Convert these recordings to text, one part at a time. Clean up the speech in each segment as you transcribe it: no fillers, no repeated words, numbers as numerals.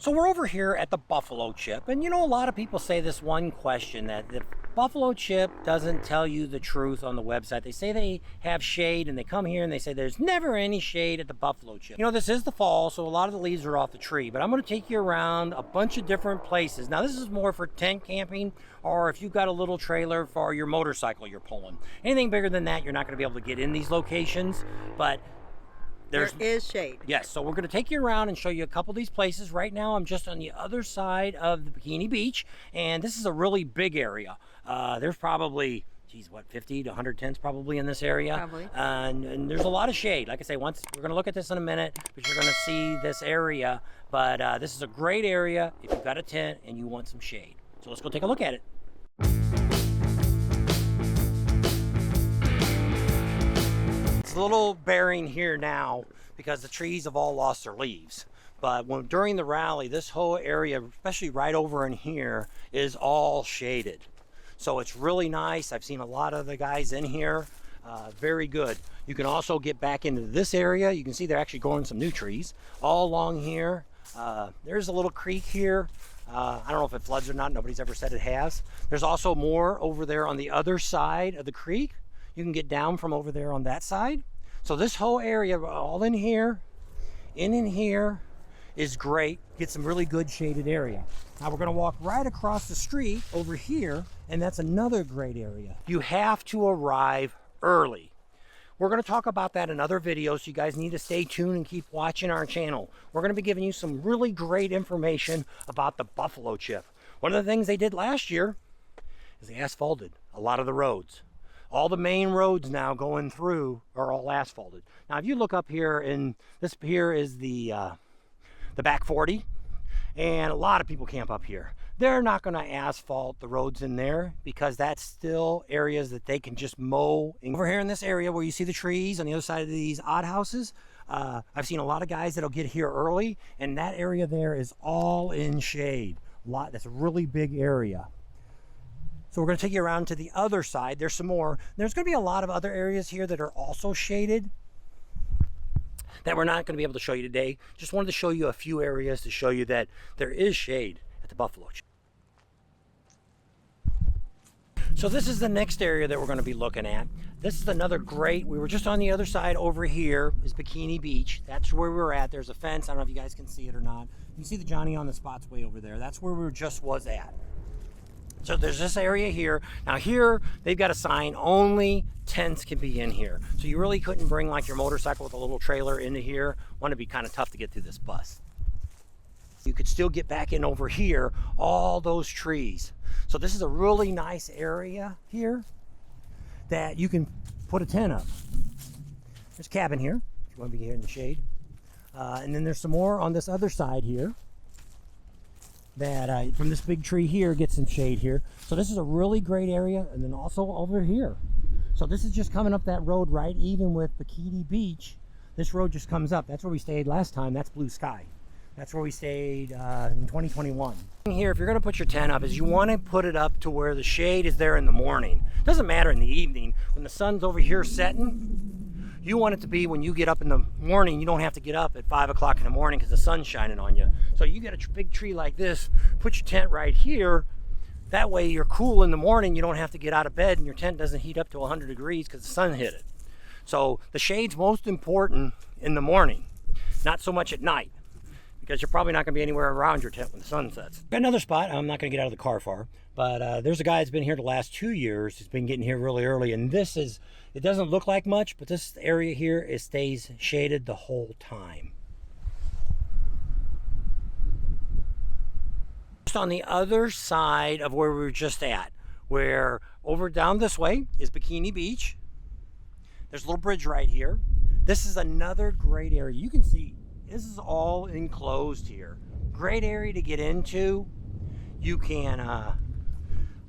So we're over here at the buffalo chip, and you know, a lot of people say this one question, that the buffalo chip doesn't tell you the truth on the website. They say they have shade, and they come here and they say there's never any shade at the buffalo chip. You know, this is the fall, so a lot of the leaves are off the tree, but I'm going to take you around a bunch of different places. Now, this is more for tent camping, or if you've got a little trailer for your motorcycle you're pulling. Anything bigger than that, you're not going to be able to get in these locations, but there is shade. Yes, so we're going to take you around and show you a couple of these places. Right now, I'm just on the other side of the Bikini Beach, and this is a really big area. There's probably, geez, what, 50 to 100 tents probably in this area. Probably. And there's a lot of shade. Like I say, once we're going to look at this in a minute, but you're going to see this area. But this is a great area if you've got a tent and you want some shade. So let's go take a look at it. It's a little barren here now because the trees have all lost their leaves. But during the rally, this whole area, especially right over in here, is all shaded. So it's really nice. I've seen a lot of the guys in here. Very good. You can also get back into this area. You can see they're actually growing some new trees all along here. There's a little creek here. I don't know if it floods or not. Nobody's ever said it has. There's also more over there on the other side of the creek. You can get down from over there on that side. So this whole area, all in here, in here, is great. Get some really good shaded area. Now we're going to walk right across the street over here, and that's another great area. You have to arrive early. We're going to talk about that in other videos, so you guys need to stay tuned and keep watching our channel. We're going to be giving you some really great information about the buffalo chip. One of the things they did last year is they asphalted a lot of the roads. All the main roads now going through are all asphalted. Now if you look up here, and this here is the back 40, and a lot of people camp up here. They're not going to asphalt the roads in there because that's still areas that they can just mow. Over here in this area where you see the trees on the other side of these odd houses, I've seen a lot of guys that'll get here early, and that area there is all in shade. That's a really big area. So we're going to take you around to the other side. There's some more. There's going to be a lot of other areas here that are also shaded that we're not going to be able to show you today. Just wanted to show you a few areas to show you that there is shade at the buffalo chip. So this is the next area that we're going to be looking at. This is another great, we were just on the other side over here is Bikini Beach. That's where we're at. There's a fence. I don't know if you guys can see it or not. You can see the Johnny on the spots way over there. That's where we just was at. So there's this area here. Now here, they've got a sign, only tents can be in here. So you really couldn't bring like your motorcycle with a little trailer into here. Want to be kind of tough to get through this bus. You could still get back in over here, all those trees. So this is a really nice area here that you can put a tent up. There's a cabin here, if you want to be here in the shade. And then there's some more on this other side here that from this big tree here gets some shade here. So this is a really great area, and then also over here. So this is just coming up that road right even with Bikini Beach. This road just comes up. That's where we stayed last time. That's blue sky. That's where we stayed in 2021. Here, if you're going to put your tent up, is you want to put it up to where the shade is there in the morning. Doesn't matter in the evening. When the sun's over here setting, you want it to be when you get up in the morning. You don't have to get up at 5 o'clock in the morning because the sun's shining on you. So you get a big tree like this, put your tent right here. That way you're cool in the morning. You don't have to get out of bed, and your tent doesn't heat up to 100 degrees because the sun hit it. So the shade's most important in the morning, not so much at night, because you're probably not going to be anywhere around your tent when the sun sets. Got another spot. I'm not going to get out of the car far, but there's a guy that's been here the last 2 years. He's been getting here really early, and this is, it doesn't look like much, but this area here, it stays shaded the whole time. Just on the other side of where we were just at, where over down this way is Bikini Beach. There's a little bridge right here. This is another great area. You can see this is all enclosed here. Great area to get into. You can, I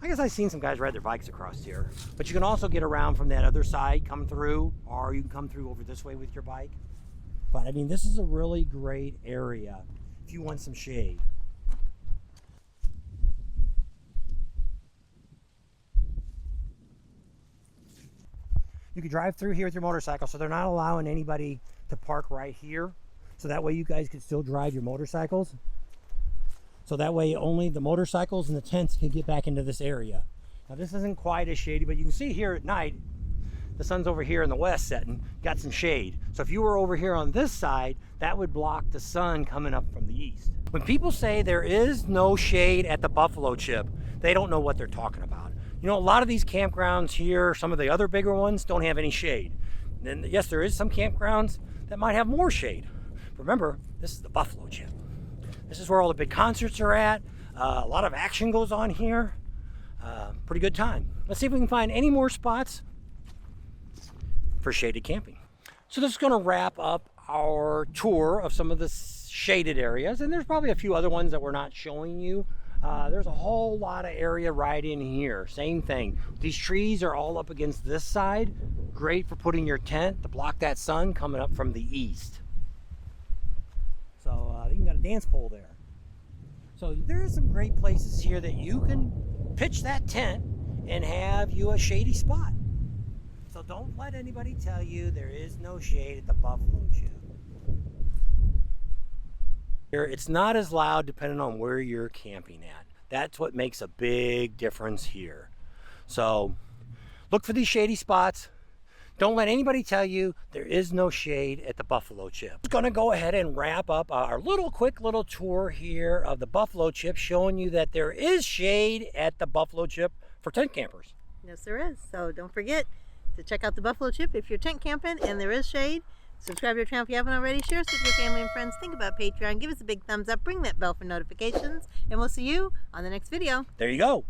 guess I've seen some guys ride their bikes across here, but you can also get around from that other side, come through, or you can come through over this way with your bike. But I mean, this is a really great area if you want some shade. You can drive through here with your motorcycle, so they're not allowing anybody to park right here. So that way you guys can still drive your motorcycles. So that way only the motorcycles and the tents can get back into this area. Now this isn't quite as shady, but you can see here at night, the sun's over here in the west setting, got some shade. So if you were over here on this side, that would block the sun coming up from the east. When people say there is no shade at the Buffalo Chip, they don't know what they're talking about. You know, a lot of these campgrounds here, some of the other bigger ones, don't have any shade. And yes, there is some campgrounds that might have more shade. Remember, this is the Buffalo Chip. This is where all the big concerts are at. A lot of action goes on here. Pretty good time. Let's see if we can find any more spots for shaded camping. So this is going to wrap up our tour of some of the shaded areas, and there's probably a few other ones that we're not showing you. There's a whole lot of area right in here. Same thing. These trees are all up against this side. Great for putting your tent to block that sun coming up from the east. So you got a dance pole there. So there are some great places here that you can pitch that tent and have you a shady spot. So don't let anybody tell you there is no shade at the Buffalo Chip. It's not as loud depending on where you're camping at. That's what makes a big difference here. So look for these shady spots. Don't let anybody tell you there is no shade at the Buffalo Chip. I'm going to go ahead and wrap up our quick little tour here of the Buffalo Chip, showing you that there is shade at the Buffalo Chip for tent campers. Yes, there is. So don't forget to check out the Buffalo Chip if you're tent camping and there is shade. Subscribe to our channel if you haven't already. Share us with your family and friends. Think about Patreon. Give us a big thumbs up. Ring that bell for notifications. And we'll see you on the next video. There you go.